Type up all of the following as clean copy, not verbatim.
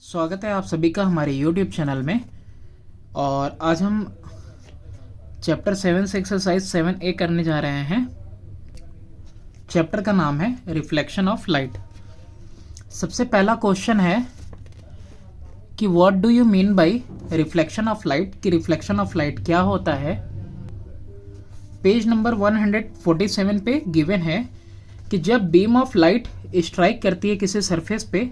स्वागत है आप सभी का हमारे YouTube चैनल में। और आज हम चैप्टर 7 से एक्सरसाइज 7A करने जा रहे हैं। चैप्टर का नाम है रिफ्लेक्शन ऑफ लाइट। सबसे पहला क्वेश्चन है कि what do you mean by reflection of light, कि रिफ्लेक्शन ऑफ लाइट क्या होता है। पेज नंबर 147 पे गिवन है कि जब बीम ऑफ लाइट स्ट्राइक करती है किसी सरफेस पे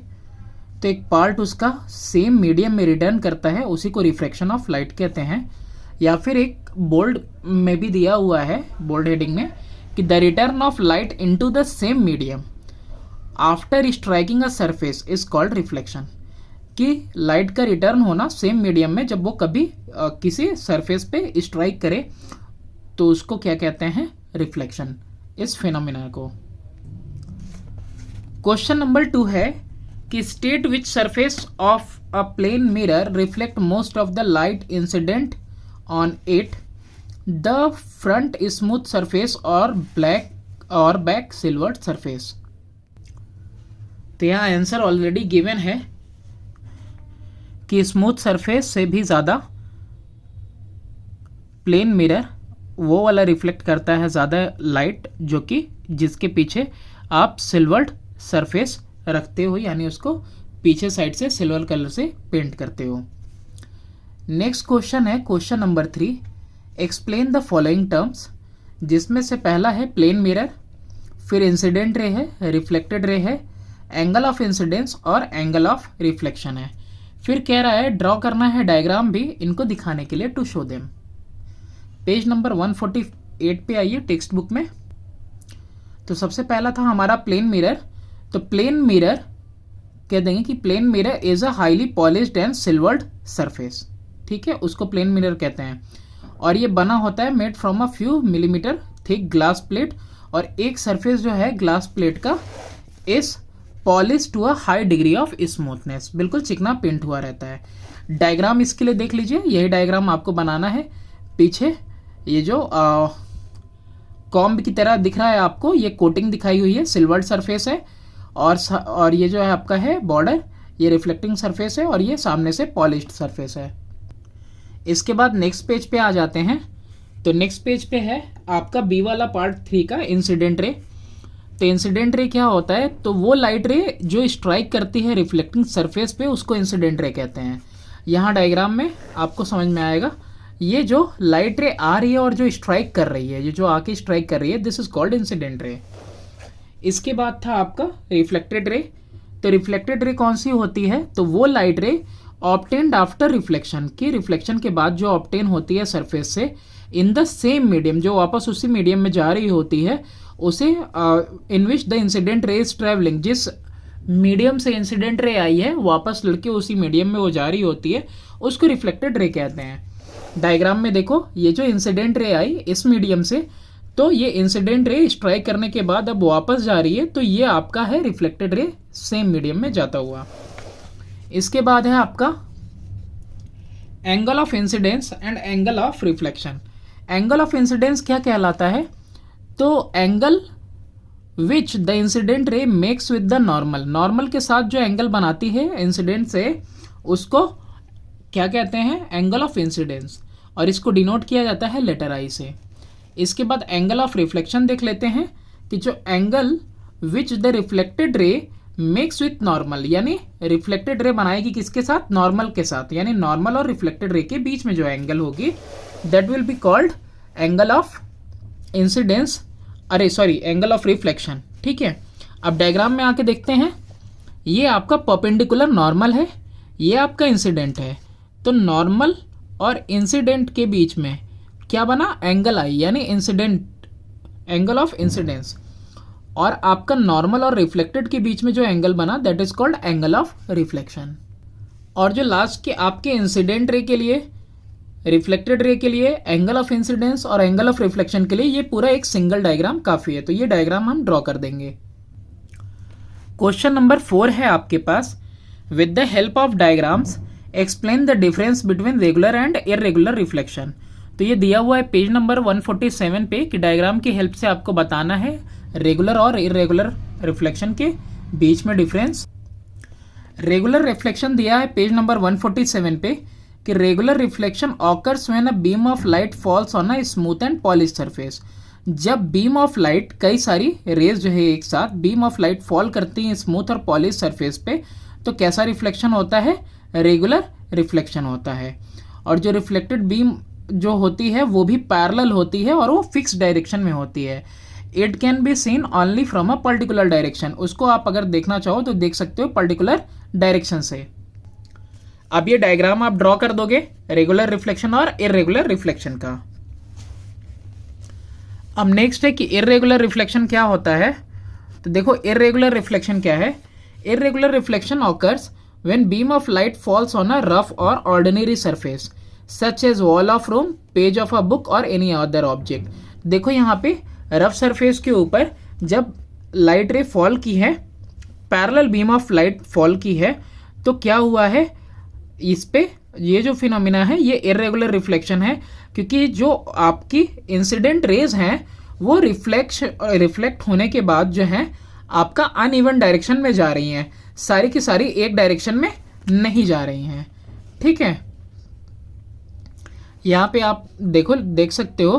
तो एक पार्ट उसका सेम मीडियम में रिटर्न करता है, उसी को रिफ्रैक्शन ऑफ लाइट कहते हैं। या फिर एक बोल्ड में भी दिया हुआ है, बोल्ड हेडिंग में, कि the return of light into the same medium after striking a surface is called reflection, कि लाइट का रिटर्न होना सेम मीडियम में जब वो कभी किसी सरफेस पे स्ट्राइक करे तो उसको क्या कहते हैं, रिफ्लेक्शन, इस फिनोमिना को। क्वेश्चन नंबर 2 है कि state which surface of a plane mirror reflect most of the light incident on it, the front smooth surface और ब्लैक और बैक सिल्वर्ड सरफेस। तो यहाँ आंसर ऑलरेडी गिवन है कि स्मूथ सरफेस से भी ज़्यादा प्लेन मिरर वो वाला रिफ्लेक्ट करता है ज़्यादा लाइट, जो कि जिसके पीछे आप सिल्वर्ड सरफेस रखते हो, यानी उसको पीछे साइड से सिल्वर कलर से पेंट करते हो। नेक्स्ट क्वेश्चन है question number 3, explain the following terms, जिसमें से पहला है प्लेन मिरर, फिर इंसिडेंट रे है, रिफ्लेक्टेड रे है, एंगल ऑफ इंसिडेंस और एंगल ऑफ रिफ्लेक्शन है। फिर कह रहा है ड्रॉ करना है डायग्राम भी इनको दिखाने के लिए, to show them. Page number 148 पे आइए टेक्स्ट बुक में। तो सबसे पहला था हमारा प्लेन मिरर। तो प्लेन मिरर कह देंगे कि plane mirror is a highly polished and silvered surface, ठीक है, उसको प्लेन मिरर कहते हैं। और ये बना होता है made from a few millimetre thick glass plate, और एक सरफेस जो है ग्लास प्लेट का is polish to a high degree of smoothness, बिल्कुल चिकना पेंट हुआ रहता है। डायग्राम इसके लिए देख लीजिए, यही डायग्राम आपको बनाना है। पीछे ये जो कॉम्ब की तरह दिख रहा है आपको, ये कोटिंग दिखाई हुई है, सिल्वर्ड सरफेस है, और ये जो है आपका है बॉर्डर, ये रिफ्लेक्टिंग सरफेस है, और ये सामने से पॉलिश्ड सरफेस है। इसके बाद नेक्स्ट पेज पे आ जाते हैं। तो नेक्स्ट पेज पे है आपका बी वाला पार्ट 3 का इंसिडेंट रे। तो इंसिडेंट रे क्या होता है, तो वो लाइट रे जो स्ट्राइक करती है रिफ्लेक्टिंग सरफेस पे उसको इंसिडेंट रे कहते हैं। यहाँ डायग्राम में आपको समझ में आएगा, ये जो लाइट रे आ रही है और जो स्ट्राइक कर रही है, ये जो आके स्ट्राइक कर रही है, this is called incident ray. इसके बाद था आपका रिफ्लेक्टेड रे। तो रिफ्लेक्टेड रे कौन सी होती है, तो वो लाइट रे ऑब्टेन्ड आफ्टर रिफ्लेक्शन, की रिफ्लेक्शन के बाद जो ऑब्टेन होती है सरफेस से इन द सेम मीडियम, जो वापस उसी मीडियम में जा रही होती है, उसे in which the incident ray is travelling, जिस मीडियम से इंसिडेंट रे आई है वापस लड़के उसी मीडियम में वो जा रही होती है, उसको रिफ्लेक्टेड रे कहते हैं। डायग्राम में देखो, ये जो इंसिडेंट रे आई इस मीडियम से, तो ये इंसिडेंट रे स्ट्राइक करने के बाद अब वापस जा रही है, तो ये आपका है रिफ्लेक्टेड रे, सेम मीडियम में जाता हुआ। इसके बाद है आपका angle of incidence and angle of reflection. Angle of incidence क्या कहलाता है, तो एंगल विच द इंसिडेंट रे makes with the normal, normal के साथ जो एंगल बनाती है इंसिडेंट से, उसको क्या कहते हैं, एंगल ऑफ इंसिडेंस, और इसको डिनोट किया जाता है लेटर आई से। इसके बाद एंगल ऑफ रिफ्लेक्शन देख लेते हैं, कि जो एंगल विच द रिफ्लेक्टेड रे मेक्स विथ नॉर्मल, यानी रिफ्लेक्टेड रे बनाएगी किसके साथ, नॉर्मल के साथ, यानी नॉर्मल और रिफ्लेक्टेड रे के बीच में जो एंगल होगी, that will be called angle of incidence, angle of reflection, ठीक है। अब डायग्राम में आके देखते हैं, ये आपका परपेंडिकुलर नॉर्मल है, ये आपका इंसिडेंट है। तो नॉर्मल और इंसिडेंट के बीच में क्या बना, एंगल आई, यानी इंसिडेंट, एंगल ऑफ इंसिडेंस। और आपका नॉर्मल और रिफ्लेक्टेड के बीच में जो एंगल बना, that is called angle of reflection. और जो लास्ट के आपके इंसिडेंट रे के लिए, रिफ्लेक्टेड रे के लिए एंगल ऑफ इंसिडेंस और एंगल ऑफ रिफ्लेक्शन के लिए ये पूरा एक सिंगल डायग्राम काफ़ी है, तो ये डायग्राम हम ड्रॉ कर देंगे। क्वेश्चन नंबर 4 है आपके पास, with the help of diagrams explain the difference between regular and irregular reflection. तो ये दिया हुआ है पेज नंबर 147 पे, कि डायग्राम की हेल्प से आपको बताना है रेगुलर और इररेगुलर रिफ्लेक्शन के बीच में डिफरेंस। रेगुलर रिफ्लेक्शन दिया है पेज नंबर 147 पे कि regular reflection occurs when a beam of light falls on a smooth and polish surface. जब बीम ऑफ लाइट, कई सारी रेज जो है एक साथ बीम ऑफ लाइट फॉल करती हैं स्मूथ और पॉलिश सरफेस पे, तो कैसा रिफ्लेक्शन होता है? रेगुलर रिफ्लेक्शन होता है। और जो रिफ्लेक्टेड बीम जो होती है वो भी पैरेलल होती है और वो फिक्स डायरेक्शन में होती है। It can be seen only from a particular direction. उसको आप अगर देखना चाहो तो देख सकते हो पर्टिकुलर डायरेक्शन से। अब ये डायग्राम आप ड्रॉ कर दोगे रेगुलर रिफ्लेक्शन और इरेगुलर रिफ्लेक्शन का। अब नेक्स्ट है कि इरेगुलर रिफ्लेक्शन क्या होता है। तो देखो इरेगुलर रिफ्लेक्शन क्या है। Irregular reflection occurs when beam of light falls on a rough or ordinary surface such as wall of room, page of a book or any other object. देखो यहाँ पे रफ सरफेस के ऊपर जब light ray fall की है, parallel beam of light fall की है, तो क्या हुआ है इस पे, ये जो फिनोमिना है ये इरेगुलर रिफ्लेक्शन है, क्योंकि जो आपकी इंसिडेंट रेज हैं वो रिफ्लेक्ट होने के बाद जो है आपका अनइवन डायरेक्शन में जा रही हैं, सारी की सारी एक डायरेक्शन में नहीं जा रही हैं। ठीक है, यहाँ पे आप देख सकते हो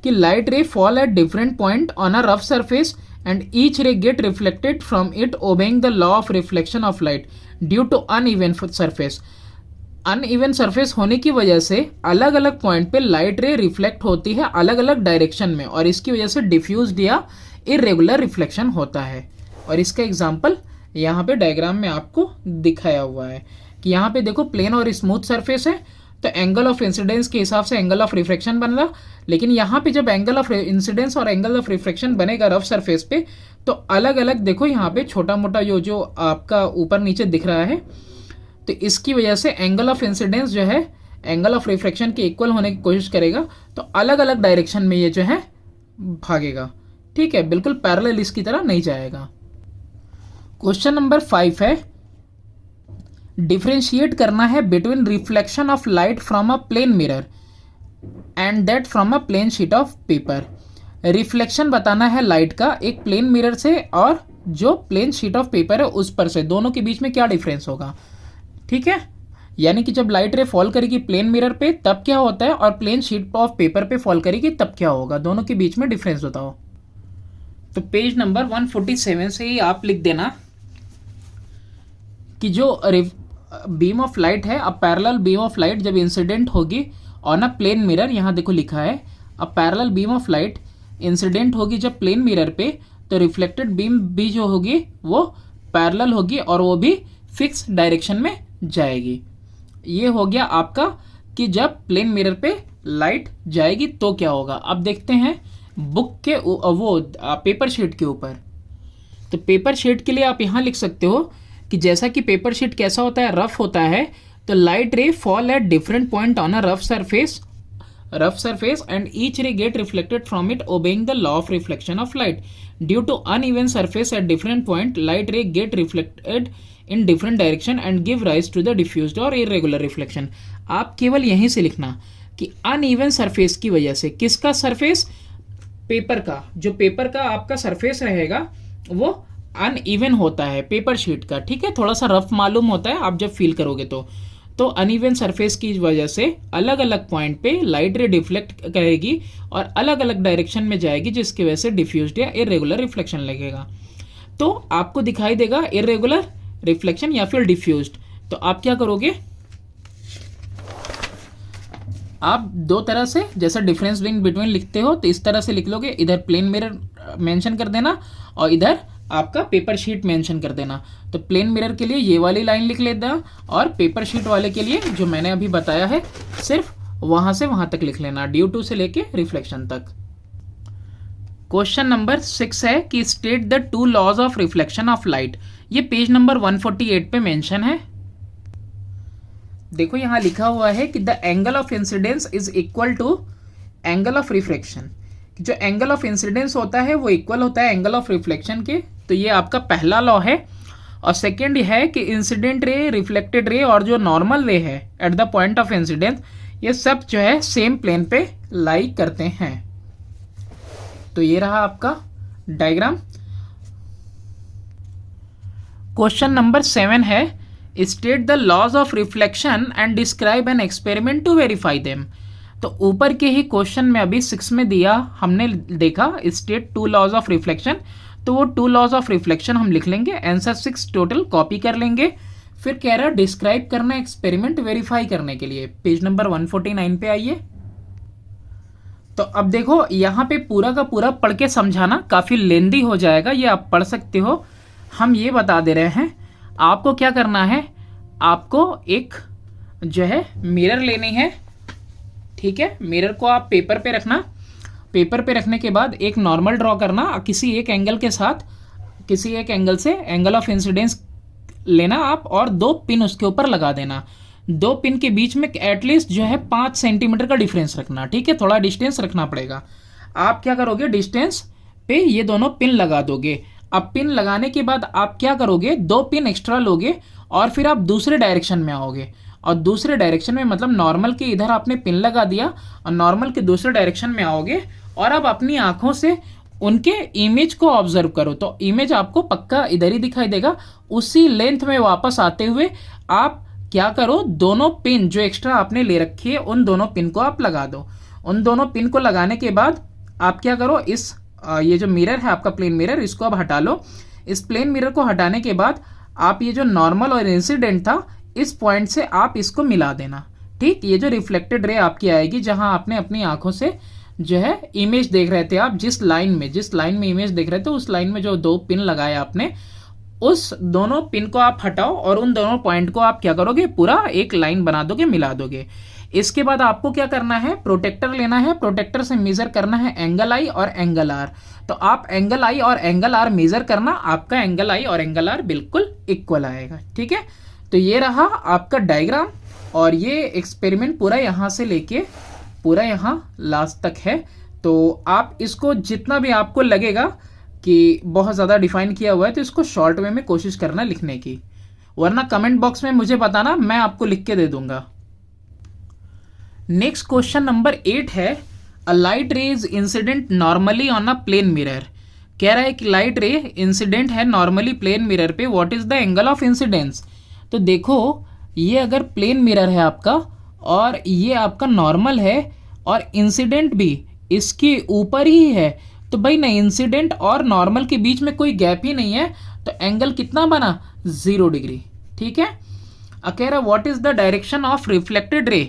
कि light ray fall at different point on a rough surface and each ray get reflected from it obeying the law of reflection of light due to uneven surface. Uneven surface होने की वजह से अलग अलग पॉइंट पे light रे reflect होती है अलग अलग डायरेक्शन में, और इसकी वजह से डिफ्यूज्ड या इरेगुलर रिफ्लेक्शन होता है। और इसका एग्जांपल यहाँ पे डायग्राम में आपको दिखाया हुआ है कि यहाँ पे देखो प्लेन और स्मूथ सरफेस है, तो एंगल ऑफ इंसिडेंस के हिसाब से एंगल ऑफ रिफ्लेक्शन बन रहा। लेकिन यहाँ पे जब एंगल ऑफ इंसिडेंस और एंगल ऑफ रिफ्लेक्शन बनेगा रफ सरफेस पे, तो अलग अलग देखो यहाँ पे छोटा मोटा जो आपका ऊपर नीचे दिख रहा है, तो इसकी वजह से एंगल ऑफ इंसिडेंस जो है एंगल ऑफ रिफ्लेक्शन के इक्वल होने की कोशिश करेगा, तो अलग अलग डायरेक्शन में ये जो है भागेगा। ठीक है, बिल्कुल पैरेलल इसकी तरह नहीं जाएगा। क्वेश्चन नंबर 5 है, डिफरेंशिएट करना है between reflection of light from a plane mirror and that from a plane sheet of paper. Reflection बताना है लाइट का एक प्लेन मिरर से और जो प्लेन शीट ऑफ पेपर है उस पर से, दोनों के बीच में क्या डिफरेंस होगा। ठीक है, यानी कि जब लाइट रे फॉल करेगी प्लेन मिरर पे तब क्या होता है, और प्लेन शीट ऑफ पेपर पे फॉल करेगी तब क्या होगा, दोनों के बीच में डिफरेंस बताओ। तो पेज नंबर 147 से ही आप लिख देना कि जो बीम ऑफ लाइट है, अब पैरेलल बीम ऑफ लाइट जब इंसिडेंट होगी ऑन अ प्लेन मिरर, यहाँ देखो लिखा है अब parallel beam of light incident होगी जब प्लेन मिरर पे, तो रिफ्लेक्टेड बीम भी जो होगी वो पैरेलल होगी और वो भी फिक्स डायरेक्शन में जाएगी। ये हो गया आपका कि जब प्लेन मिरर पे लाइट जाएगी तो क्या होगा। अब देखते हैं बुक के वो पेपर शीट के ऊपर। तो पेपर शीट के लिए आप यहाँ लिख सकते हो कि जैसा कि पेपर शीट कैसा होता है, रफ होता है, तो light ray fall at different point on a rough surface and each ray get reflected from it obeying the law of reflection of light due to uneven surface at different point light ray get reflected in different direction and give rise to the diffused or irregular reflection. आप केवल यहीं से लिखना कि uneven surface की वजह से, किसका सरफेस, पेपर का, जो पेपर का आपका सरफेस रहेगा वो अनइवन होता है पेपर शीट का। ठीक है, थोड़ा सा रफ मालूम होता है आप जब फील करोगे तो अनइवन सरफेस की वजह से अलग अलग पॉइंट पे लाइट रे डिफ्लेक्ट करेगी और अलग अलग डायरेक्शन में जाएगी, जिसकी वजह से डिफ्यूज्ड या इरेगुलर रिफ्लेक्शन लगेगा। तो आपको दिखाई देगा इरेगुलर रिफ्लेक्शन या फिर डिफ्यूज्ड। तो आप क्या करोगे, आप दो तरह से जैसा डिफरेंस बिटवीन लिखते हो तो इस तरह से लिख लोगे, इधर प्लेन मिरर मेंशन कर देना और इधर आपका पेपर शीट मेंशन कर देना। तो प्लेन मिरर के लिए ये वाली लाइन लिख लेना और पेपर शीट वाले के लिए जो मैंने अभी बताया है सिर्फ वहां से वहां तक लिख लेना, ड्यू टू से लेके रिफ्लेक्शन तक। क्वेश्चन नंबर 6 है कि state the two laws of reflection of light. ये पेज नंबर 148 पे मेंशन है। देखो यहां लिखा हुआ है कि the angle of incidence is equal to angle of reflection. जो एंगल ऑफ इंसिडेंस होता है वो इक्वल होता है एंगल ऑफ रिफ्लेक्शन के। तो ये आपका पहला लॉ है। और सेकेंड है कि इंसिडेंट रे, रिफ्लेक्टेड रे और जो नॉर्मल रे है at the point of incidence, ये सब जो है सेम प्लेन पे लाई करते हैं। तो ये रहा आपका डायग्राम। क्वेश्चन नंबर 7 है, state the laws of reflection and describe an experiment to verify them. तो ऊपर के ही क्वेश्चन में अभी 6 में दिया, हमने देखा स्टेट 2 लॉज ऑफ रिफ्लेक्शन, तो वो 2 लॉज ऑफ रिफ्लेक्शन हम लिख लेंगे, आंसर 6 टोटल कॉपी कर लेंगे। फिर कह रहा है डिस्क्राइब करना एक्सपेरिमेंट वेरीफाई करने के लिए, पेज नंबर 149 पे आइए। तो अब देखो यहाँ पे पूरा का पूरा पढ़ के समझाना काफ़ी लेंदी हो जाएगा, ये आप पढ़ सकते हो। हम ये बता दे रहे हैं आपको क्या करना है, आपको एक जो है मिरर लेनी है, ठीक है। मिरर को आप पेपर पे रखना, पेपर पे रखने के बाद एक नॉर्मल ड्रॉ करना किसी एक एंगल के साथ, किसी एक एंगल से एंगल ऑफ इंसिडेंस लेना आप, और 2 पिन उसके ऊपर लगा देना। 2 पिन के बीच में एटलीस्ट जो है 5 सेंटीमीटर का डिफरेंस रखना, ठीक है, थोड़ा डिस्टेंस रखना पड़ेगा। आप क्या करोगे, डिस्टेंस पे ये दोनों पिन लगा दोगे। अब पिन लगाने के बाद आप क्या करोगे, 2 पिन एक्स्ट्रा लोगे और फिर आप दूसरे डायरेक्शन में आओगे, और दूसरे डायरेक्शन में मतलब नॉर्मल के इधर आपने पिन लगा दिया और नॉर्मल के दूसरे डायरेक्शन में आओगे, और अब अपनी आंखों से उनके इमेज को ऑब्जर्व करो। तो इमेज आपको पक्का इधर ही दिखाई देगा। उसी लेंथ में वापस आते हुए आप क्या करो, दोनों पिन जो एक्स्ट्रा आपने ले रखी है उन दोनों पिन को आप लगा दो। उन दोनों पिन को लगाने के बाद आप क्या करो, इस ये जो मिरर है आपका प्लेन मिरर, इसको आप हटा लो। इस प्लेन मिरर को हटाने के बाद आप ये जो नॉर्मल और इंसिडेंट था, इस पॉइंट से आप इसको मिला देना, ठीक। ये जो रिफ्लेक्टेड रे आपकी आएगी, जहां आपने अपनी आंखों से जो है इमेज देख रहे थे, आप जिस लाइन में इमेज देख रहे थे, उस लाइन में जो 2 पिन लगाया आपने, उस दोनों पिन को आप हटाओ और उन दोनों पॉइंट को आप क्या करोगे, पूरा एक लाइन बना दोगे, मिला दोगे। इसके बाद आपको क्या करना है, प्रोटेक्टर लेना है, प्रोटेक्टर से मेजर करना है एंगल आई और एंगल आर। तो आप एंगल आई और एंगल आर मेजर करना, आपका एंगल आई और एंगल आर बिल्कुल इक्वल आएगा, ठीक है। तो ये रहा आपका डायग्राम, और ये एक्सपेरिमेंट पूरा यहाँ से लेके पूरा यहाँ लास्ट तक है। तो आप इसको जितना भी आपको लगेगा कि बहुत ज़्यादा डिफाइन किया हुआ है, तो इसको शॉर्ट वे में कोशिश करना लिखने की, वरना कमेंट बॉक्स में मुझे बताना, मैं आपको लिख के दे दूंगा। नेक्स्ट क्वेश्चन नंबर 8 है, a light ray is incident normally on a plane mirror. कह रहा है कि लाइट रे इंसिडेंट है नॉर्मली प्लेन मिरर पे, what is the angle of incidence. तो देखो ये अगर प्लेन मिरर है आपका और ये आपका नॉर्मल है और इंसिडेंट भी इसके ऊपर ही है, तो भाई ना इंसिडेंट और नॉर्मल के बीच में कोई गैप ही नहीं है, तो एंगल कितना बना, 0 डिग्री, ठीक है। कह रहा what is the direction of reflected ray.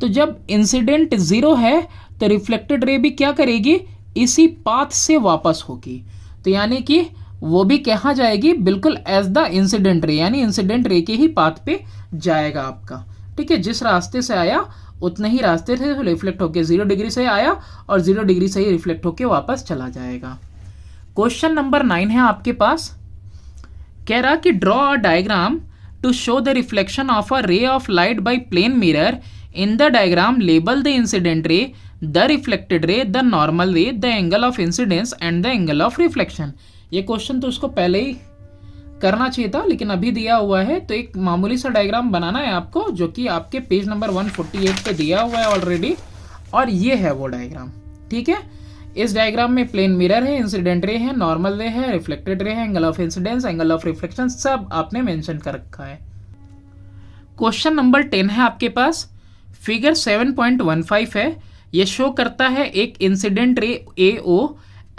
तो जब इंसिडेंट 0 है तो रिफ्लेक्टेड रे भी क्या करेगी, इसी पाथ से वापस होगी, तो यानी कि वो भी कहाँ जाएगी, बिल्कुल एज द इंसिडेंट रे, यानी इंसिडेंट रे के ही पाथ पे जाएगा आपका, ठीक है। जिस रास्ते से आया उतने ही रास्ते से रिफ्लेक्ट होके 0 डिग्री से आया और 0 डिग्री से ही रिफ्लेक्ट होके वापस चला जाएगा। क्वेश्चन नंबर 9 है आपके पास, कह रहा कि draw a diagram to show the reflection of a ray of light by plane mirror. In the diagram, label the incident ray, the reflected ray, the normal ray, the angle of incidence and the angle of reflection. ये question तो उसको पहले ही करना चाहिए था, लेकिन अभी दिया हुआ है, तो एक मामूली सा डायग्राम बनाना है आपको, जो कि आपके पेज नंबर 148 पे दिया हुआ है ऑलरेडी, और ये है वो डायग्राम, ठीक है। इस डायग्राम में प्लेन मिरर है, इंसिडेंट रे है, नॉर्मल रे है, रिफ्लेक्टेड रे है, angle of incidence, angle of reflection, सब आपने मेंशन कर रखा है। क्वेश्चन नंबर 10 है आपके पास, फिगर 7.15 है। ये शो करता है एक incident ray AO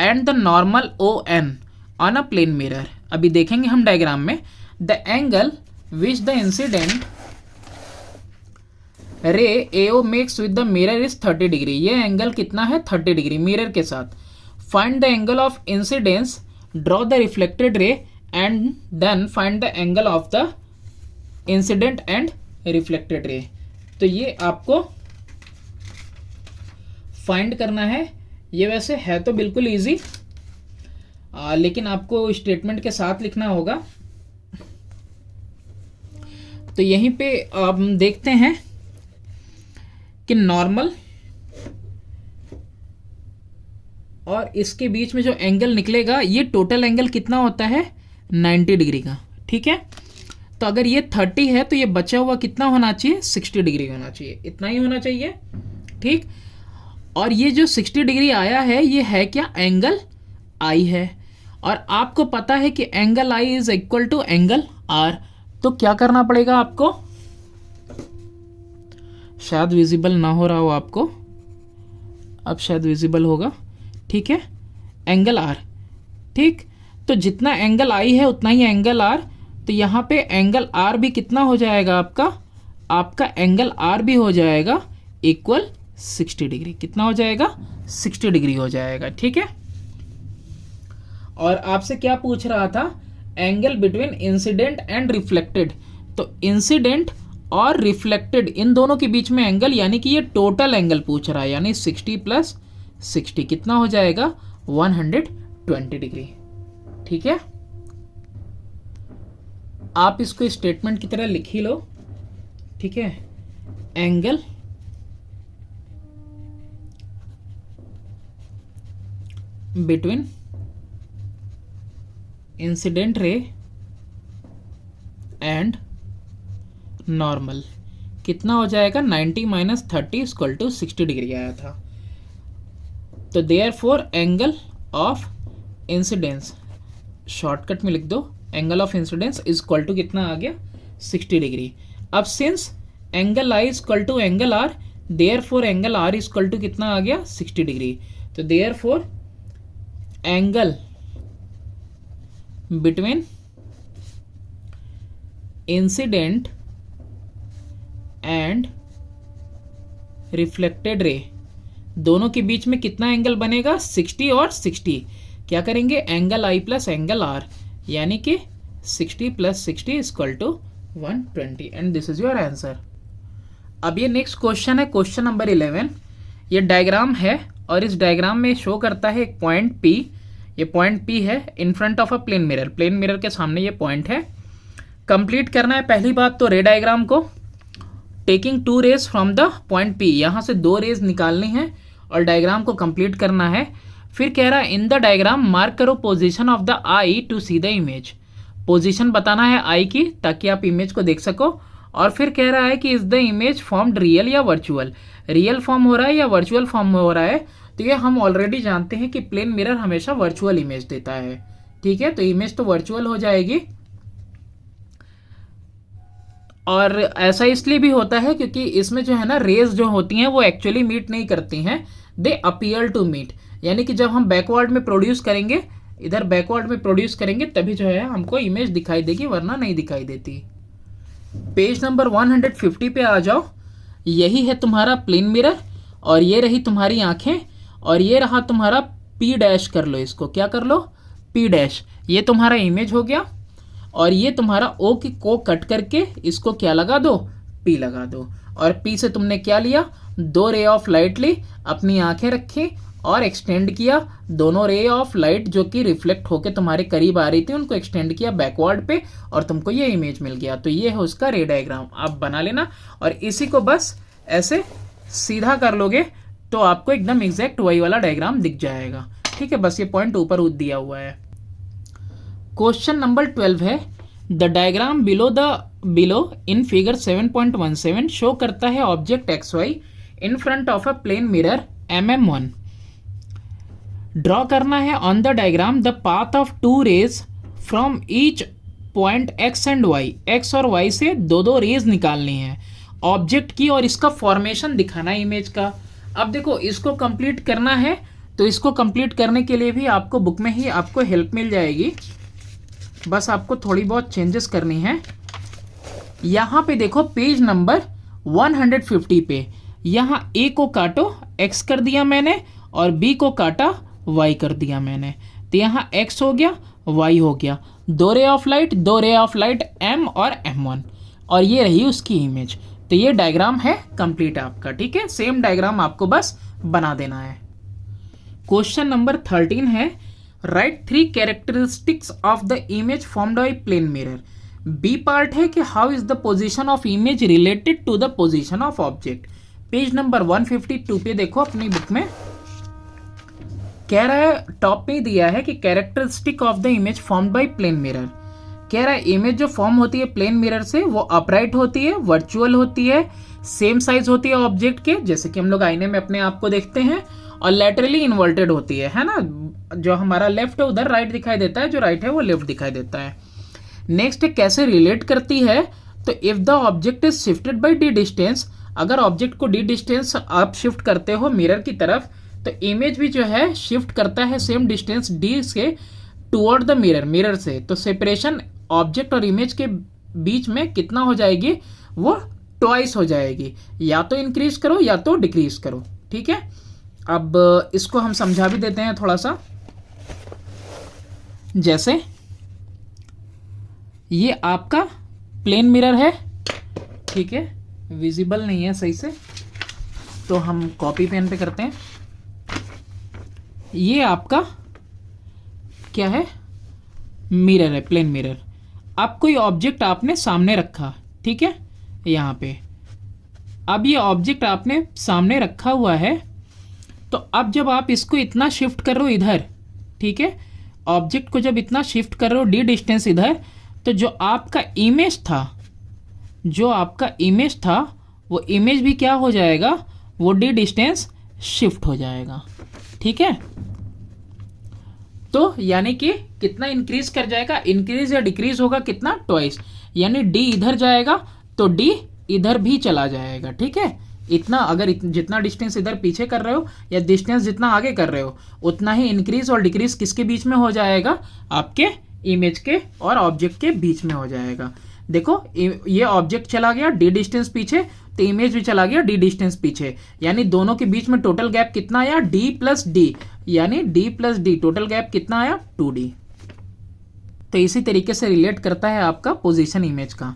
and the normal ON on a plane mirror. अभी देखेंगे हम डायग्राम में, the angle which the incident ray AO makes with the mirror is 30 degree. ये एंगल कितना है, 30 डिग्री मिरर के साथ। Find the angle of incidence, draw the reflected ray and then find the angle of the incident and reflected ray. तो ये आपको find करना है। ये वैसे है तो बिल्कुल इजी, लेकिन आपको स्टेटमेंट के साथ लिखना होगा। तो यहीं पे हम देखते हैं कि नॉर्मल और इसके बीच में जो एंगल निकलेगा, ये टोटल एंगल कितना होता है, 90 डिग्री का, ठीक है। तो अगर ये 30 है तो ये बचा हुआ कितना होना चाहिए, 60 डिग्री होना चाहिए, इतना ही होना चाहिए, ठीक। और ये जो 60 डिग्री आया है, ये है क्या, एंगल आई है, और आपको पता है कि angle I is equal to angle R, तो क्या करना पड़ेगा आपको, शायद विजिबल ना हो रहा हो आपको, अब शायद विजिबल होगा, ठीक है, एंगल आर, ठीक, तो जितना एंगल आई है उतना ही एंगल आर, तो यहाँ पे एंगल आर भी कितना हो जाएगा आपका एंगल आर भी हो जाएगा इक्वल 60 डिग्री, कितना हो जाएगा 60 डिग्री हो जाएगा, ठीक है। और आपसे क्या पूछ रहा था, angle between incident and reflected, तो इंसिडेंट और रिफ्लेक्टेड इन दोनों के बीच में एंगल, यानी कि ये टोटल एंगल पूछ रहा है, यानी 60 प्लस 60 कितना हो जाएगा 120 डिग्री, ठीक है। आप इसको स्टेटमेंट की तरह लिख ही लो, ठीक है, angle between incident ray and normal कितना हो जाएगा 90 माइनस 30 इक्वल टू 60 डिग्री आया था, तो therefore angle of incidence, shortcut में लिख दो, angle of incidence is equal to कितना आ गया 60 डिग्री। अब since angle I is equal to angle R, therefore angle R is equal to कितना आ गया 60 डिग्री, तो therefore angle between incident and reflected ray दोनों के बीच में कितना एंगल बनेगा 60 और 60, क्या करेंगे angle I plus angle R, यानी कि 60 plus 60 equal to 120 and this is your answer. अब ये नेक्स्ट क्वेश्चन है, क्वेश्चन नंबर 11। ये डायग्राम है और इस डायग्राम में शो करता है एक पॉइंट P, ये पॉइंट P है in front of a plane mirror, plane mirror के सामने ये पॉइंट है। कंप्लीट करना है पहली बात तो रे डायग्राम को, taking 2 rays from the point P, यहाँ से 2 रेज निकालनी है और डायग्राम को कंप्लीट करना है। फिर कह रहा है इन द डायग्राम मार्क करो position of the eye to see the image, position बताना है आई की ताकि आप इमेज को देख सको। और फिर कह रहा है कि is the image formed real या वर्चुअल, रियल फॉर्म हो रहा है या वर्चुअल फॉर्म में हो रहा है, तो ये हम ऑलरेडी जानते हैं कि प्लेन मिरर हमेशा वर्चुअल इमेज देता है, ठीक है, तो इमेज तो वर्चुअल हो जाएगी। और ऐसा इसलिए भी होता है क्योंकि इसमें जो है ना रेज जो होती हैं वो एक्चुअली मीट नहीं करती हैं, दे अपीयर टू मीट, यानी कि जब हम बैकवर्ड में प्रोड्यूस करेंगे, इधर बैकवर्ड में प्रोड्यूस करेंगे तभी जो है हमको इमेज दिखाई देगी, वरना नहीं दिखाई देती। पेज नंबर 150 पे आ जाओ, यही है तुम्हारा प्लेन मिरर और ये रही तुम्हारी आंखें और ये रहा तुम्हारा P डैश, कर लो इसको, क्या कर लो P डैश, ये तुम्हारा इमेज हो गया और ये तुम्हारा O की को कट करके इसको क्या लगा दो P लगा दो, और P से तुमने क्या लिया 2 रे ऑफ लाइट ली, अपनी आंखें रखी और एक्सटेंड किया, दोनों रे ऑफ लाइट जो कि रिफ्लेक्ट होकर तुम्हारे करीब आ रही थी उनको एक्सटेंड किया बैकवर्ड पे और तुमको ये इमेज मिल गया। तो ये है उसका रे डायग्राम, आप बना लेना और इसी को बस ऐसे सीधा कर लोगे तो आपको एकदम एग्जैक्ट वही वाला डायग्राम दिख जाएगा, ठीक है, बस ये पॉइंट ऊपर दिया हुआ है। क्वेश्चन नंबर 12 है, the diagram below in figure 7.17 show करता है object XY in front of a plane mirror MM1। Draw करना है on the diagram the path of 2 rays from each point X and Y, X और Y से 2 raise निकालनी है object की और इसका फॉर्मेशन दिखाना है इमेज का। अब देखो इसको कंप्लीट करना है तो इसको कंप्लीट करने के लिए भी आपको बुक में ही आपको हेल्प मिल जाएगी, बस आपको थोड़ी बहुत चेंजेस करनी है। यहाँ पे देखो पेज नंबर 150 पे, यहाँ A को काटो X कर दिया मैंने और B को काटा Y कर दिया मैंने, तो यहाँ X हो गया Y हो गया, 2 रे ऑफ लाइट M और M1 और ये रही उसकी इमेज। तो ये डायग्राम है कंप्लीट आपका, ठीक है, सेम डायग्राम आपको बस बना देना है। क्वेश्चन नंबर 13 है, write 3 characteristics of the image formed by plane mirror. B part है कि how is the position of image related to the position of object. Page number 152 पे देखो अपनी बुक में, कह रहा है टॉप पे दिया है कि characteristic of the image formed by plane mirror. कह रहा है इमेज जो फॉर्म होती है प्लेन मिरर से वो अपराइट होती है, वर्चुअल होती है, सेम साइज होती है ऑब्जेक्ट के, जैसे कि हम लोग आईने में अपने आप को देखते हैं, और लेटरली इन्वर्टेड होती है ना। जो हमारा लेफ्ट है उधर राइट दिखाई देता है, जो राइट है वो लेफ्ट दिखाई देता है। नेक्स्ट कैसे रिलेट करती है, तो if the object is shifted by D distance, अगर ऑब्जेक्ट को डी डिस्टेंस आप शिफ्ट करते हो मिरर की तरफ, तो इमेज भी जो है शिफ्ट करता है सेम डिस्टेंस डी से टुवर्ड द मिरर, मिरर से। तो सेपरेशन ऑब्जेक्ट और इमेज के बीच में कितना हो जाएगी, वो ट्वाइस हो जाएगी। या तो इंक्रीज करो या तो डिक्रीज करो, ठीक है। अब इसको हम समझा भी देते हैं थोड़ा सा। जैसे ये आपका प्लेन मिरर है, ठीक है, विजिबल नहीं है सही से, तो हम कॉपी पेन पे करते हैं। ये आपका क्या है, मिरर है, प्लेन मिरर। अब कोई ऑब्जेक्ट आपने सामने रखा, ठीक है, यहाँ पे। अब ये ऑब्जेक्ट आपने सामने रखा हुआ है, तो अब जब आप इसको इतना शिफ्ट कर रहे हो इधर, ठीक है, ऑब्जेक्ट को जब इतना शिफ्ट कर रहे हो डी डिस्टेंस इधर, तो जो आपका इमेज था, जो आपका इमेज था वो इमेज भी क्या हो जाएगा, वो डी डिस्टेंस शिफ्ट हो जाएगा, ठीक है। तो यानी कि कितना इंक्रीज कर जाएगा, इंक्रीज या डिक्रीज होगा कितना, ट्वाइस। यानी डी इधर जाएगा तो डी इधर भी चला जाएगा, ठीक है। इतना अगर जितना डिस्टेंस इधर पीछे कर रहे हो या डिस्टेंस जितना आगे कर रहे हो, उतना ही इंक्रीज और डिक्रीज किसके बीच में हो जाएगा, आपके इमेज के और ऑब्जेक्ट के बीच में हो जाएगा। देखो ये ऑब्जेक्ट चला गया डी डिस्टेंस पीछे, तो इमेज भी चला गया डी डिस्टेंस पीछे, यानी दोनों के बीच में टोटल गैप कितना आया, डी प्लस डी, यानी D plus D, total gap कितना आया, 2D। तो इसी तरीके से रिलेट करता है आपका पोजीशन इमेज का।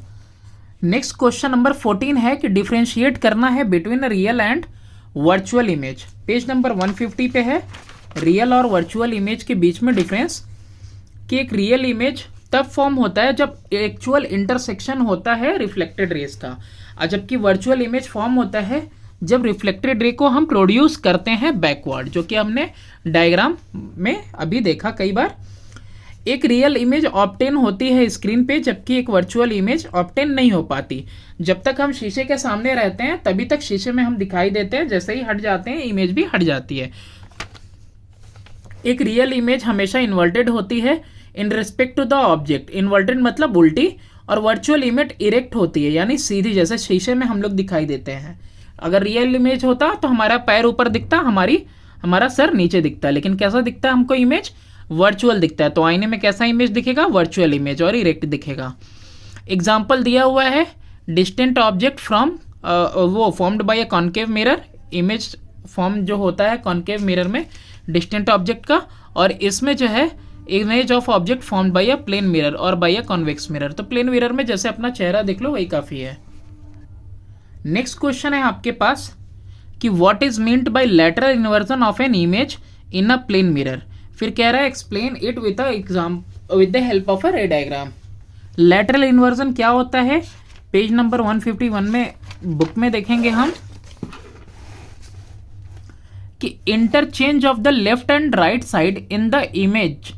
नेक्स्ट क्वेश्चन नंबर 14 है कि डिफरेंशिएट करना है between real and virtual image. Page number 150 पे है, रियल और वर्चुअल इमेज के बीच में डिफरेंस। कि एक रियल इमेज तब फॉर्म होता है जब एक्चुअल इंटरसेक्शन होता है रिफ्लेक्टेड रेज का, और जबकि वर्चुअल इमेज फॉर्म होता है जब रिफ्लेक्टेड रे को हम प्रोड्यूस करते हैं बैकवर्ड, जो कि हमने डायग्राम में अभी देखा कई बार। एक रियल इमेज ऑब्टेन होती है स्क्रीन पे, जबकि एक वर्चुअल इमेज ऑब्टेन नहीं हो पाती। जब तक हम शीशे के सामने रहते हैं तभी तक शीशे में हम दिखाई देते हैं, जैसे ही हट जाते हैं इमेज भी हट जाती है। एक रियल इमेज हमेशा इन्वर्टेड होती है in respect to the object, inverted मतलब उल्टी, और वर्चुअल इमेज इरेक्ट होती है यानी सीधी, जैसे शीशे में हम लोग दिखाई देते हैं। अगर रियल इमेज होता तो हमारा पैर ऊपर दिखता, हमारा सर नीचे दिखता, लेकिन कैसा दिखता है हमको इमेज, वर्चुअल दिखता है। तो आईने में कैसा इमेज दिखेगा, वर्चुअल इमेज, और इरेक्ट दिखेगा। एग्जाम्पल दिया हुआ है, डिस्टेंट ऑब्जेक्ट फ्रॉम वो formed by a concave mirror, image form जो होता है कॉन्केव मिरर में डिस्टेंट ऑब्जेक्ट का, और इसमें जो है image of object formed by a plane mirror और बाय अ कॉन्वेक्स मिरर। तो प्लेन मिरर में जैसे अपना चेहरा देख लो वही काफी है। नेक्स्ट क्वेश्चन है आपके पास कि what is meant by lateral inversion of an image in a plane mirror. फिर कह रहा है explain it with the help of a ray diagram. Lateral inversion क्या होता है, पेज नंबर 151 में बुक में देखेंगे हम कि interchange of the left and right side in the image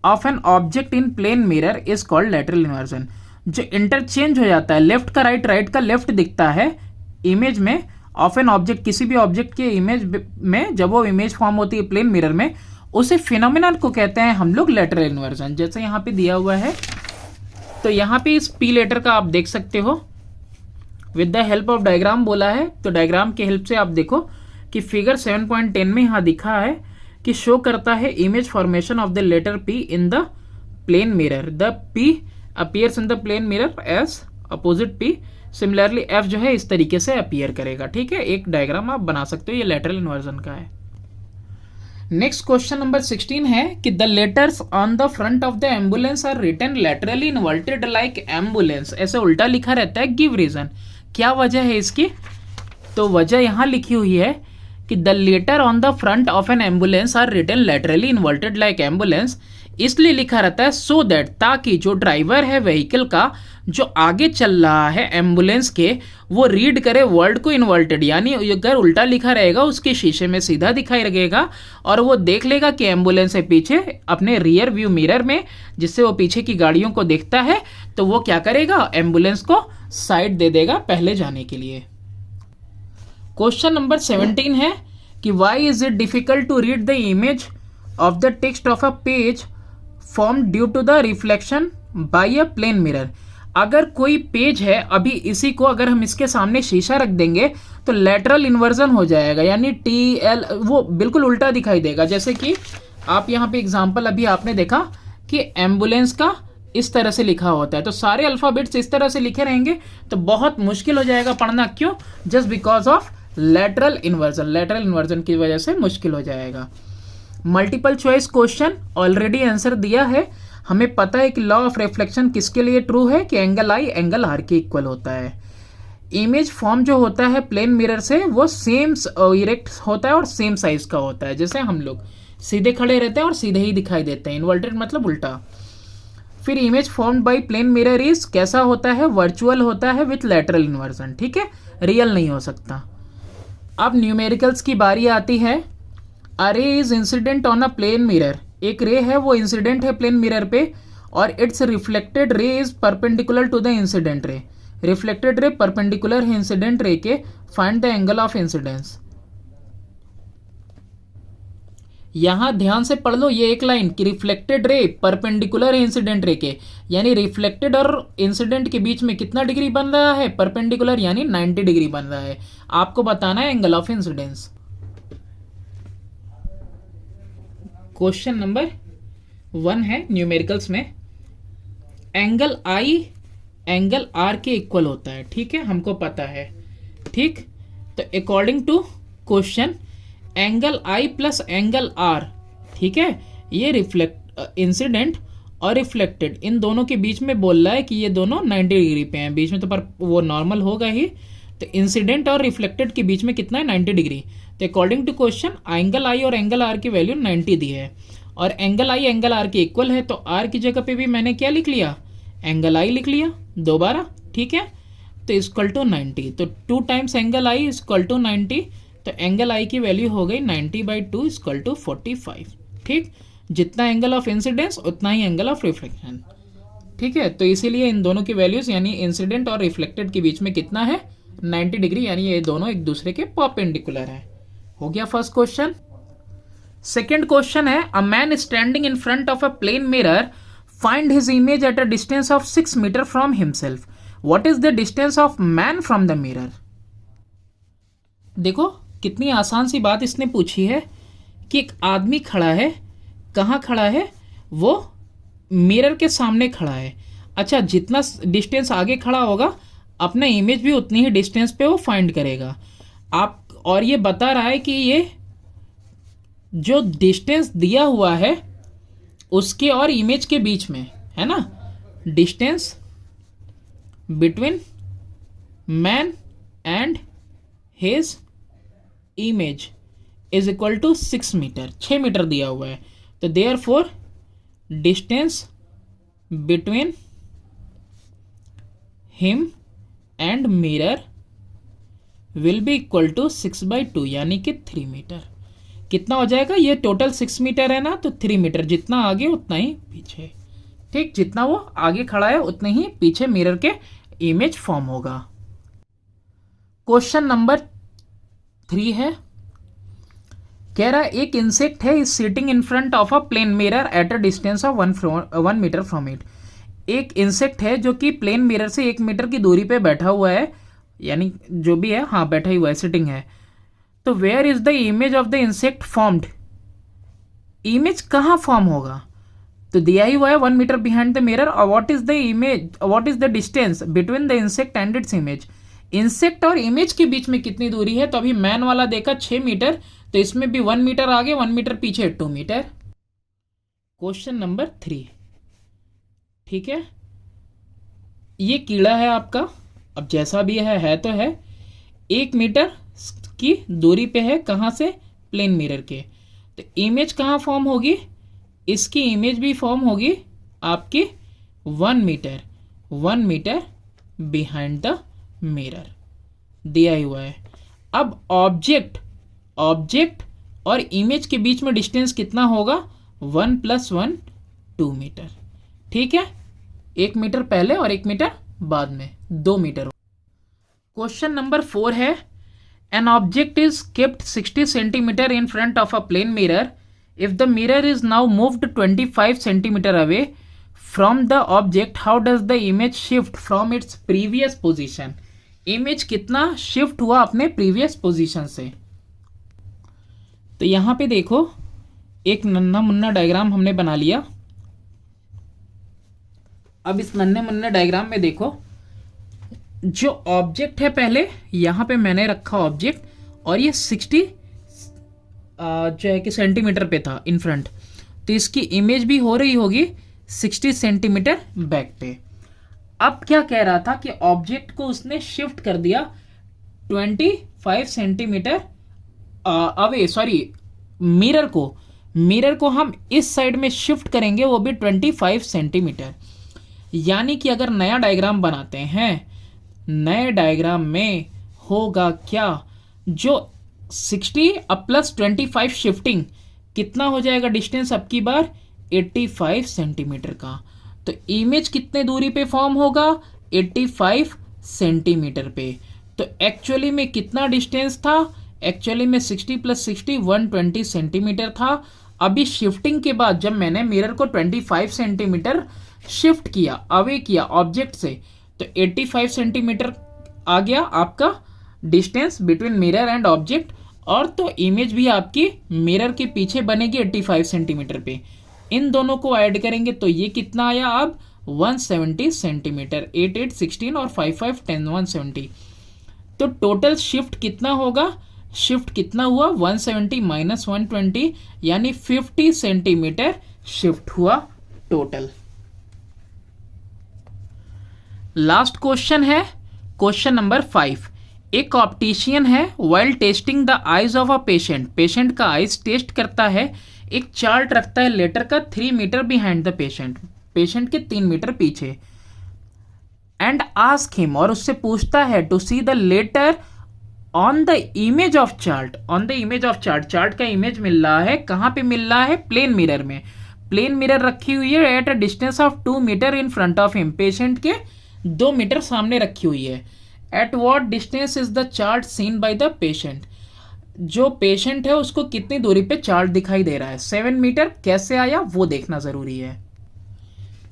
of an object in plane mirror is called lateral inversion. जो interchange हो जाता है, लेफ्ट का राइट, राइट का लेफ्ट दिखता है इमेज में, ऑफ एन ऑब्जेक्ट, किसी भी ऑब्जेक्ट के इमेज में जब वो इमेज फॉर्म होती है प्लेन मिरर में, उसे फिनोमिनन को कहते हैं हम लोग लैटरल इन्वर्जन। जैसे यहाँ पे दिया हुआ है, तो यहाँ पे इस पी लेटर का आप देख सकते हो, with the help of diagram बोला है, तो डायग्राम के हेल्प से आप देखो कि फिगर 7.10 में यहाँ दिखा है कि शो करता है image formation of the letter P in the plane mirror. The P appears in the plane mirror as opposite P. Similarly F जो है इस तरीके से अपीयर करेगा, ठीक है। एक डायग्राम आप बना सकते हो, ये लैटरल इन्वर्जन का है। नेक्स्ट क्वेश्चन नंबर 16 है कि the letters on the front of the ambulance are written laterally inverted like ambulance. ऐसे उल्टा लिखा रहता है, गिव रीजन। क्या वजह है इसकी, तो वजह यहाँ लिखी हुई है कि the letter on the front of an ambulance are written laterally inverted like ambulance. इसलिए लिखा रहता है सो दैट, ताकि जो ड्राइवर है व्हीकल का, जो आगे चल रहा है एम्बुलेंस के, वो रीड करे वर्ड को इन्वर्टेड, यानी अगर उल्टा लिखा रहेगा उसके शीशे में सीधा दिखाई लगेगा, और वो देख लेगा कि एम्बुलेंस है पीछे अपने रियर व्यू मिरर में, जिससे वो पीछे की गाड़ियों को देखता है, तो वो क्या करेगा, एम्बुलेंस को साइड दे देगा पहले जाने के लिए। क्वेश्चन नंबर 17 है कि why is it difficult to read the image of the text of a page form due to the reflection by a plane mirror. अगर कोई पेज है, अभी इसी को अगर हम इसके सामने शीशा रख देंगे तो लेटरल इन्वर्जन हो जाएगा, यानी टी एल वो बिल्कुल उल्टा दिखाई देगा। जैसे कि आप यहाँ पे एग्जाम्पल अभी आपने देखा कि एम्बुलेंस का इस तरह से लिखा होता है, तो सारे अल्फ़ाबेट्स इस तरह से लिखे रहेंगे तो बहुत मुश्किल हो जाएगा पढ़ना। क्यों? Just because of lateral inversion. Lateral inversion की वजह से मुश्किल हो जाएगा। Multiple choice question already answer दिया है। हमें पता है कि लॉ ऑफ रिफ्लेक्शन किसके लिए ट्रू है, कि एंगल आई एंगल आर के इक्वल होता है। इमेज फॉर्म जो होता है प्लेन मिरर से वो सेम इरेक्ट होता है और सेम साइज का होता है। जैसे हम लोग सीधे खड़े रहते हैं और सीधे ही दिखाई देते हैं, इन्वर्टेड मतलब उल्टा। फिर image formed by plane mirror is कैसा होता है, वर्चुअल होता है विथ लेटरल इन्वर्जन, ठीक है, रियल नहीं हो सकता। अब न्यूमेरिकल्स की बारी आती है। A ray is incident on a plane mirror, एक रे है वो इंसिडेंट है प्लेन मिरर पे, और its reflected ray is perpendicular to the incident ray. Reflected ray perpendicular है इंसिडेंट रे के, find the angle of incidence. यहां ध्यान से पढ़ लो ये एक लाइन कि रिफ्लेक्टेड रे परपेंडिकुलर है इंसिडेंट रे के, यानी रिफ्लेक्टेड और इंसिडेंट के बीच में कितना डिग्री बन रहा है, परपेंडिकुलर, यानी 90 डिग्री बन रहा है। आपको बताना है angle of incidence. Question number 1 है न्यूमेरिकल्स में, एंगल आई एंगल आर के इक्वल होता है, ठीक है, हमको पता है, ठीक। तो according to question angle I plus angle R, ठीक है, ये रिफ्लेक्ट इंसिडेंट और रिफ्लेक्टेड इन दोनों के बीच में बोल रहा है कि ये दोनों 90 डिग्री पे हैं बीच में, तो पर वो नॉर्मल होगा ही। तो इंसिडेंट और रिफ्लेक्टेड के बीच में कितना है, 90 डिग्री। तो अकॉर्डिंग टू क्वेश्चन एंगल आई और एंगल आर की वैल्यू 90 दी है, और एंगल आई एंगल आर के इक्वल है, तो आर की जगह पे भी मैंने क्या लिख लिया, एंगल आई लिख लिया दोबारा, ठीक है। तो इक्वल टू 90, तो 2 times angle I equal to 90, तो एंगल आई की वैल्यू हो गई 90/2 इक्वल टू 45, ठीक। जितना एंगल ऑफ इंसिडेंस उतना ही एंगल ऑफ रिफ्लेक्शन, ठीक है। तो इसीलिए इन दोनों की वैल्यूज यानी इंसिडेंट और रिफ्लेक्टेड के बीच में कितना है, 90 डिग्री, यानी ये दोनों एक दूसरे के परपेंडिकुलर है। हो गया फर्स्ट क्वेश्चन। सेकेंड क्वेश्चन है, a man standing in front of a plane mirror find his image at a distance of 6 metre from himself. What is the distance of man from the mirror. देखो कितनी आसान सी बात इसने पूछी है कि एक आदमी खड़ा है, कहाँ खड़ा है, वो मिरर के सामने खड़ा है। अच्छा, जितना डिस्टेंस आगे खड़ा होगा अपना इमेज भी उतनी ही डिस्टेंस पे वो फाइंड करेगा। आप और ये बता रहा है कि ये जो डिस्टेंस दिया हुआ है उसके और इमेज के बीच में है ना, distance between man and his image is equal to 6 metre, 6 metre दिया हुआ है। तो therefore distance between him and mirror will be equal to 6/2 यानी कि 3 मीटर। कितना हो जाएगा, ये टोटल 6 मीटर है ना, तो 3 मीटर, जितना आगे उतना ही पीछे, ठीक, जितना वो आगे खड़ा है उतने ही पीछे मिरर के इमेज फॉर्म होगा। क्वेश्चन नंबर 3 है, कह रहा है एक इंसेक्ट है is sitting in front of a plane mirror at a distance of 1 metre from it. एक इंसेक्ट है जो कि प्लेन मिरर से 1 मीटर की दूरी पे बैठा हुआ है, यानी जो भी है, हाँ बैठा ही हुआ है, सिटिंग है। तो where is the image of the insect formed, image कहाँ फॉर्म होगा, तो दिया ही हुआ है 1 मीटर बिहाइंड द मिरर। और what is the image, what is the distance between the insect and its image, insect और इमेज के बीच में कितनी दूरी है। तो अभी मैन वाला देखा 6 मीटर, तो इसमें भी 1 मीटर आगे 1 मीटर पीछे 2 मीटर। क्वेश्चन नंबर 3, ठीक है, ये कीड़ा है आपका, अब जैसा भी है तो है, 1 मीटर की दूरी पे है, कहाँ से, प्लेन मिरर के। तो इमेज कहाँ फॉर्म होगी, इसकी इमेज भी फॉर्म होगी आपकी 1 मीटर बिहाइंड द मिरर, दिया ही हुआ है। अब ऑब्जेक्ट और इमेज के बीच में डिस्टेंस कितना होगा, 1 + 1 2 मीटर, ठीक है, 1 मीटर पहले और 1 मीटर बाद में, 2 मीटर। क्वेश्चन नंबर 4 है, An object is kept 60 centimeter in front of a plane mirror. If the mirror is now moved 25 centimeter away from the object, how does the image shift from its previous position? Image कितना shift हुआ अपने previous position से? तो यहां पे देखो एक नन्ना मुन्ना डायग्राम हमने बना लिया। अब इस नन्हे मुन्ने डायग्राम में देखो, जो ऑब्जेक्ट है पहले यहां पे मैंने रखा ऑब्जेक्ट, और ये 60 जो है कि सेंटीमीटर पे था इन फ्रंट, तो इसकी इमेज भी हो रही होगी 60 सेंटीमीटर बैक पे। अब क्या कह रहा था कि ऑब्जेक्ट को उसने शिफ्ट कर दिया 25 सेंटीमीटर अवे, सॉरी मिरर को हम इस साइड में शिफ्ट करेंगे, वो भी 25 सेंटीमीटर। यानी कि अगर नया डायग्राम बनाते हैं, नए डायग्राम में होगा क्या, जो 60 अब प्लस 25 शिफ्टिंग कितना हो जाएगा डिस्टेंस अब की बार 85 सेंटीमीटर का। तो इमेज कितने दूरी पे फॉर्म होगा 85 सेंटीमीटर पे। तो एक्चुअली में कितना डिस्टेंस था, एक्चुअली में 60 प्लस 60 120 सेंटीमीटर था। अभी शिफ्टिंग के बाद जब मैंने मिरर को 25 सेंटीमीटर शिफ्ट किया, अवे किया ऑब्जेक्ट से, तो 85 सेंटीमीटर आ गया आपका distance between mirror and object, और तो इमेज भी आपकी मिरर के पीछे बनेगी 85 सेंटीमीटर पे। इन दोनों को ऐड करेंगे तो ये कितना आया अब 170 सेंटीमीटर। 8 8 16 और 5 5 10 170। तो टोटल शिफ्ट कितना होगा, शिफ्ट कितना हुआ 170 माइनस 120, यानी 50 सेंटीमीटर शिफ्ट हुआ टोटल। लास्ट क्वेश्चन है क्वेश्चन नंबर 5। एक ऑप्टिशियन है while testing the eyes of a patient, patient का आईज टेस्ट करता है, एक चार्ट रखता है लेटर का 3 metre behind the patient, patient के 3 मीटर पीछे, एंड आस्क हिम, और उससे पूछता है to see the letter on the image of chart, on the image of chart, chart का इमेज मिल रहा है, कहां पे मिल रहा है प्लेन मिरर में, प्लेन मिरर रखी हुई है at a distance of 2 metre in front of him, patient के 2 मीटर सामने रखी हुई है। At what distance is the chart seen by the patient, जो पेशेंट है उसको कितनी दूरी पे चार्ट दिखाई दे रहा है, 7 मीटर। कैसे आया वो देखना जरूरी है,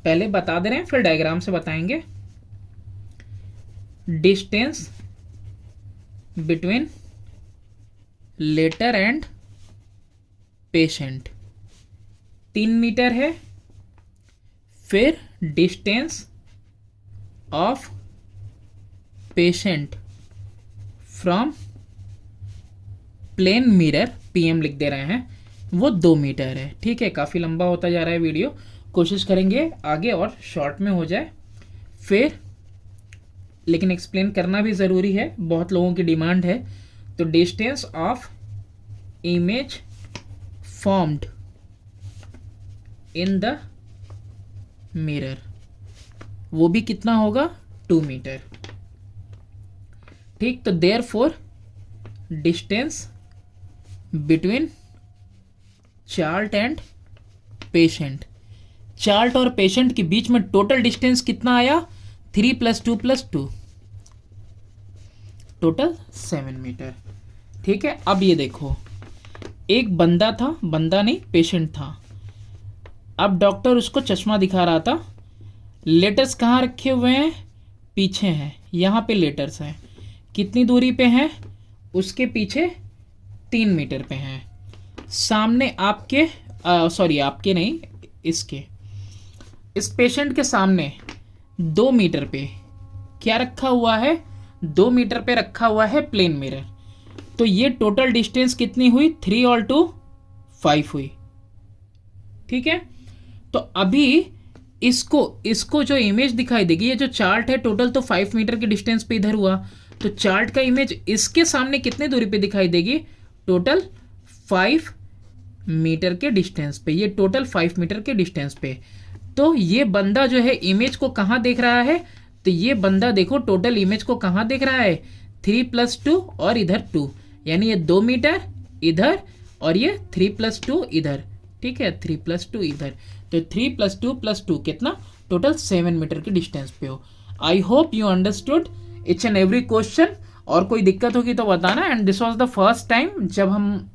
पहले बता दे रहे हैं फिर डायग्राम से बताएंगे। Distance between letter and patient 3 metre है, फिर distance of patient from plane mirror, PM लिख दे रहे हैं, वो 2 मीटर है। ठीक है, काफ़ी लंबा होता जा रहा है वीडियो, कोशिश करेंगे आगे और शॉर्ट में हो जाए। फिर लेकिन एक्सप्लेन करना भी ज़रूरी है, बहुत लोगों की डिमांड है। तो distance of image formed in the mirror, वो भी कितना होगा 2 मीटर। ठीक, तो therefore distance between chart and patient, chart और पेशेंट के बीच में टोटल डिस्टेंस कितना आया 3 + 2 + 2, टोटल 7 मीटर। ठीक है, अब ये देखो एक बंदा था, बंदा नहीं पेशेंट था, अब डॉक्टर उसको चश्मा दिखा रहा था, लेटर्स कहाँ रखे हुए हैं, पीछे हैं, यहाँ पे लेटर्स हैं, कितनी दूरी पे हैं, उसके पीछे 3 मीटर पे हैं, सामने आपके सॉरी आपके नहीं, इसके इस पेशेंट के सामने 2 मीटर पे क्या रखा हुआ है, 2 मीटर पे रखा हुआ है प्लेन मिरर। तो ये टोटल डिस्टेंस कितनी हुई 3 और 2 5 हुई। ठीक है, तो अभी इसको जो इमेज दिखाई देगी, ये जो चार्ट है टोटल तो 5 मीटर के डिस्टेंस पे इधर हुआ, तो चार्ट का इमेज इसके सामने कितने दूरी पे दिखाई देगी, टोटल 5 मीटर के डिस्टेंस पे, ये टोटल 5 मीटर के डिस्टेंस पे। तो ये बंदा जो है इमेज को कहाँ देख रहा है, तो ये बंदा देखो टोटल इमेज को कहाँ देख रहा है 3 + 2 और इधर 2, यानी ये 2 मीटर इधर और ये 3 + 2 इधर। ठीक है, 3 + 2 इधर, तो 3 + 2 + 2 कितना, टोटल 7 मीटर के डिस्टेंस पे हो। I hope you understood each and every question. और कोई दिक्कत होगी तो बताना। And this was the first time जब हम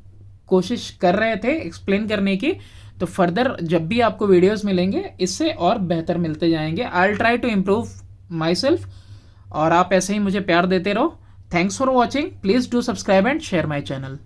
कोशिश कर रहे थे एक्सप्लेन करने की, तो फर्दर जब भी आपको वीडियोस मिलेंगे इससे और बेहतर मिलते जाएंगे। I will try to improve myself, और आप ऐसे ही मुझे प्यार देते रहो। Thanks for watching, please do subscribe and share my channel.